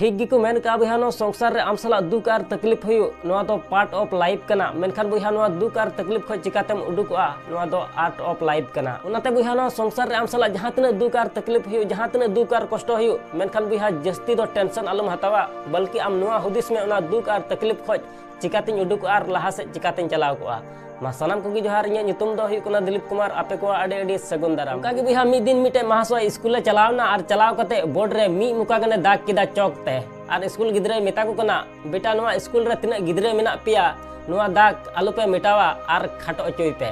ठीक गिको मेन का बुहा नो संसार रे आम सला दुख और तकलीफ हुई नोआ तो पार्ट ऑफ लाइफ कना मेनखान बुहा नो दुख और तकलीफ खो चिकातेम उडुकआ नोआ तो आर्ट ऑफ लाइफ कना उनाते बुहा नो संसार रे आम सला जहां तना दुख और तकलीफ हुई जहां तना दुख और कष्ट हुई मेनखान बुहा जस्ती दो टेंशन आलम हतावा बल्कि आम नोआ हुदिस में उना दुख और तकलीफ खो चिकातें उडुक और लहा से चिकातें चलाव को मा सानाम को जोहार इन ᱧᱩᱛᱩᱢ ᱫᱚ ᱦᱩᱭᱩᱜ ᱠᱟᱱᱟ ᱫᱤᱞᱤᱯ ᱠᱩᱢᱟᱨ ᱟᱯᱮ ᱠᱚ ᱟᱹᱰᱤ ᱟᱹᱰᱤ ᱥᱟᱹᱜᱩᱱ ᱫᱟᱨᱟᱢ ᱚᱱᱠᱟ ᱜᱮ ᱵᱚᱭᱦᱟ ᱢᱤᱫ ᱫᱤᱱ ᱢᱤᱫᱴᱮᱡ ᱢᱟᱦᱟᱥᱚᱭ ᱥᱠᱩᱞ ᱨᱮ ᱪᱟᱞᱟᱣᱱᱟ ᱟᱨ ᱪᱟᱞᱟᱣ ᱠᱟᱛᱮ ᱵᱳर्ड ᱨᱮ ᱢᱤᱫ ᱢᱩᱠᱟ ᱜᱟᱱᱮ ᱫᱟᱜ ᱠᱮᱫᱟ ᱪᱚᱠ ᱛᱮ ᱟᱨ ᱥᱠᱩल ᱜᱤᱫᱽᱨᱟᱹᱭ ᱢᱮᱛᱟ ᱠᱚ ᱠᱟᱱᱟ बेटा ᱱᱚᱣᱟ स्कूल ᱨᱮ ᱛᱤᱱᱟᱹᱜ ᱜᱤᱫᱽᱨᱟᱹ ᱢᱮᱱᱟᱜ ᱯᱮᱭᱟ ᱱᱚᱣᱟ ᱫᱟᱜ ᱟᱞᱚᱯᱮ ᱢᱮᱴᱟᱣᱟ ᱟᱨ ᱠᱷᱟᱴᱚ ᱚᱪᱚᱭ ᱯᱮ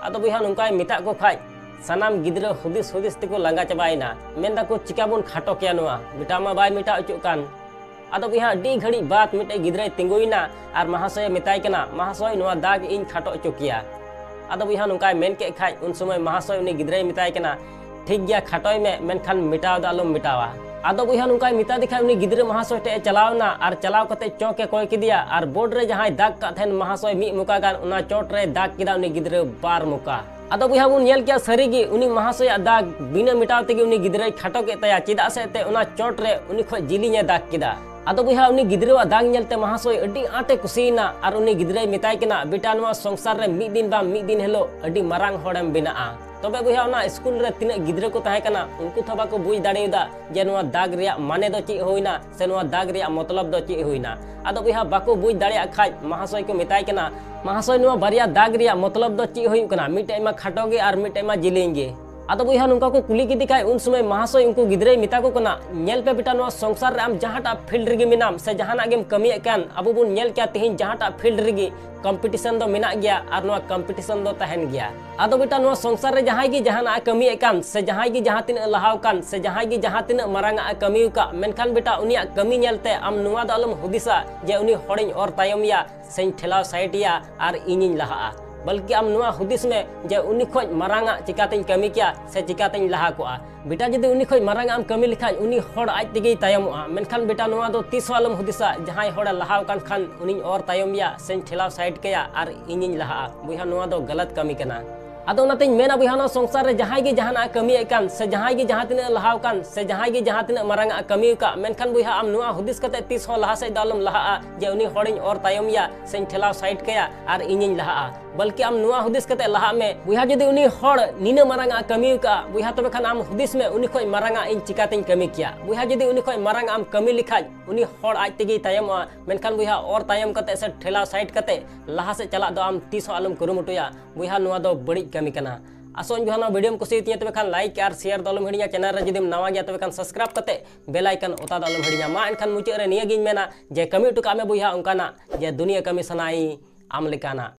ᱟᱫᱚ ᱵᱚᱭᱦᱟ ᱱᱚᱝᱠᱟᱭ ᱢᱮᱛᱟ ᱠᱚ ᱠᱷᱟᱡ सानाम गिद्रा हुदिस हुदिस तेको लांगा चबायना मेन दाको चिका बोन खाटो किया नोआ बेटा मा बाय मेटा अचुक कान आदो बिहा डी घड़ी बात मिटे गिद्रा तिंगुइना आर महाशय मेताय कना महाशय नोआ दाग इन खाटो अचुकिया आदो बिहा नुकाय मेन के खाय उन समय महाशय उनी गिद्रा मेताय कना ठीक गया खाटोय में मेनखान मिटाव दा आलम मिटावा आदो बिहा नुकाय मिता दिखा उनी गिद्रा महाशय टे चलावना आर चलाव कते चौक के कोय किदिया आर बोर्ड रे जहां दाग का थेन महाशय मी मुका गान उना चोट रे दाग किदा उनी गिद्रा बार मुका आदो बुहा बुन नेल किया सरीगी उनी महाशय दाग बिना मिटाव तेगे उनी गिद्रा खाटो के तया चिदा से ते उना चोट रे उनी खो जिलिnya दाग किदा आदो बुहा उनी गिद्रा दाग नेलते महाशय अड्डी आटे कुसीना आर उनी गिद्रा मिताय कना बेटा नवा संसार रे मिद दिन बा मिद दिन हेलो अड्डी मारांग होड़म बिनाआ तबे बुहा उना स्कूल रे तिना गिद्रा को ताहे कना उनको थबा को बुझ दाड़ेदा जे नवा दाग रिया माने दो ची होइना से नवा दाग रिया मतलब दो ची होइना आदो बुहा बाको बुझ दाड़े खाज महाशय को मिताय कना महाशय नवा बारिया दाग रिया मतलब दो ची होई कना मिटे मा खाटोगे और मिटे मा जिलेंगे आदो बुहा नुका को कुली की दिखाय उन समय महाशय उनको गिद्रे मिता को कना नेल पे बेटा नवा संसार रे आम जहाटा फील्ड रे मिनाम से जहाना गेम कमी कान अबो बुन नेल क्या तिहिन जहाटा फील्ड रे कंपटीशन दो मिना गया और नवा कंपटीशन दो तहन गया आदो बेटा नवा संसार रे जहां की जहाना कमी कान से जहां की जहां तिन लहाव कान से जहां की जहां तिन मरांगा कमी का मेनखान बेटा उनिया कमी नेलते आम नवा द अलम हुदिसा जे उनी होड़िन और तायमिया से ठेलाव साइडिया और इनिन लहा बल्कि आम नुआ हुदिस में जे उनी खोज मारांगा चिकाते कमी किया से चिकाते लहा को बेटा जदि उनी खोज मारांगा आम कमी लिखा उनी होड़ आज तेगे तायमोआ मेनखान बेटा नुआ दो तीस वालम हुदिसा जहां होड़ लहाव कान खान उनी और तायमिया से ठेलाव साइड किया और इनिन लहा बुहा नुआ दो गलत कमी कना आदो नाते मेना बुहा नो संसार रे जहां की जहाना कमी कान से जहां की जहां तिना लहाव कान से जहां की जहां तिना मारांगा कमी का मेनखान बुहा आम नुआ हुदिस कते तीस हो लहा से दालम लहा जे उनी होड़िन और तायमिया से ठेलाव साइड किया और इनिन लहा बल्कि आम नुआ हुदिस कते लहा में बुहा जदि उनी होड़ नीना मारांगा कमी का बुहा तबे खान आम हुदिस में उनी खोय मारांगा इन चिकाते कमी किया बुहा जदि उनी खोय मारांगा आम कमी लिखा उनी होड़ आज तेगे तायमोआ मेनखान बुहा और तायम कते से ठेलाव साइड कते लहा से चला दो आम तीस आलम कुरुमुटुया बुहा नुआ दो बड़ी कमी कना आसोन बुहा वीडियो में कुसी तबे खान लाइक और शेयर दलम हिड़िया चैनल रे जदिम नवा गया तबे खान सब्सक्राइब कते बेल आइकन ओता दलम हिड़िया मा एनखान मुचाद रे निया गिन मेना जे कमी टुका में बुहा उनकाना जे दुनिया कमी सनाई आम लेकाना